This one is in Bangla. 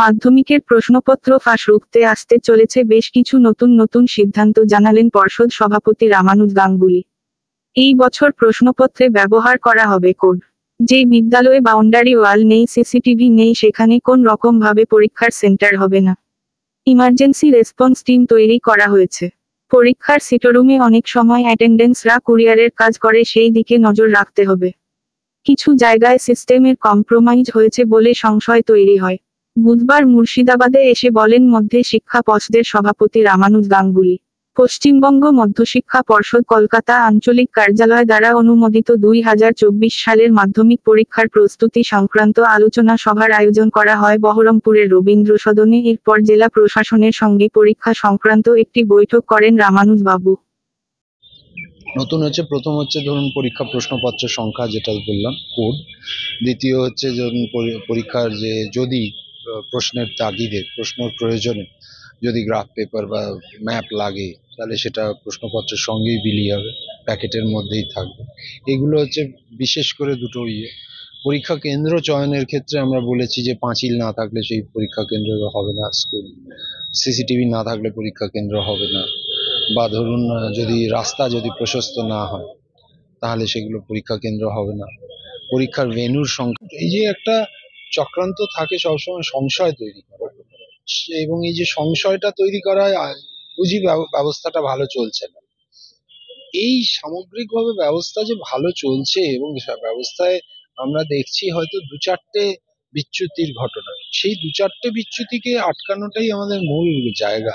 মাধ্যমিকের প্রশ্নপত্র ফাঁস রুখতে আসতে চলেছে বেশ কিছু নতুন নতুন সিদ্ধান্ত, জানালেন পর্ষদ সভাপতি রামানুজ গাঙ্গুলি। এই বছর প্রশ্নপত্রে ব্যবহার করা হবে কোড। যে বিদ্যালয়ে বাউন্ডারি ওয়াল নেই, সিসিটিভি নেই, সেখানে কোন রকম ভাবে পরীক্ষার সেন্টার হবে না। ইমার্জেন্সি রেসপন্স টিম তৈরি করা হয়েছে। পরীক্ষার সিটরুমে অনেক সময় অ্যাটেন্ডেন্সরা কুরিয়ারের কাজ করে, সেই দিকে নজর রাখতে হবে। কিছু জায়গায় সিস্টেমের কম্প্রোমাইজ হয়েছে বলে সংশয় তৈরি হয়। বুধবার মুর্শিদাবাদে এসে বলেন মধ্যে শিক্ষা পর্ষদের সভাপতি রামানুজ গাঙ্গুলি। পশ্চিমবঙ্গ মধ্যশিক্ষা পর্ষদ কলকাতা আঞ্চলিক কার্যালয় দ্বারা অনুমোদিত 2024 সালের মাধ্যমিক পরীক্ষার প্রস্তুতি সংক্রান্ত আলোচনা সভার আয়োজন করা হয় বহরমপুরের রবীন্দ্র সদনে। এরপর জেলা প্রশাসনের সঙ্গে পরীক্ষা সংক্রান্ত একটি বৈঠক করেন রামানুজ বাবু। নতুন হচ্ছে, প্রথম হচ্ছে ধরুন পরীক্ষা প্রশ্নপত্রের সংখ্যা, যেটা বললাম কোড। দ্বিতীয় হচ্ছে ধরুন পরীক্ষার যে যদি প্রশ্নের তাগিদে, প্রশ্নের প্রয়োজনে যদি গ্রাফ পেপার বা ম্যাপ লাগে, তাহলে সেটা প্রশ্নপত্রের সঙ্গেই বিলি হবে, প্যাকেটের মধ্যেই থাকবে। এগুলো হচ্ছে বিশেষ করে দুটো পরীক্ষা কেন্দ্র চয়নের ক্ষেত্রে আমরা বলেছি যে পাঁচিল না থাকলে সেই পরীক্ষা কেন্দ্র হবে না, স্কুল সিসিটিভি না থাকলে পরীক্ষা কেন্দ্র হবে না, বা ধরুন যদি রাস্তা যদি প্রশস্ত না হয় তাহলে সেগুলো পরীক্ষা কেন্দ্র হবে না। পরীক্ষার ভেন্যুর সংখ্যা, এই যে একটা চক্রান্ত থাকে সবসময় সংশয় তৈরি করা, এবং এই যে সংশয়টা তৈরি করা হয়, বুঝি ব্যবস্থাটা ভালো চলছে না। এই সামগ্রিকভাবে ব্যবস্থা যে ভালো চলছে এবং ব্যবস্থায় আমরা দেখছি হয়তো দু চারটে বিচ্যুতির ঘটনা, সেই দু চারটে বিচ্যুতিকে আটকানোটাই আমাদের মূল জায়গা।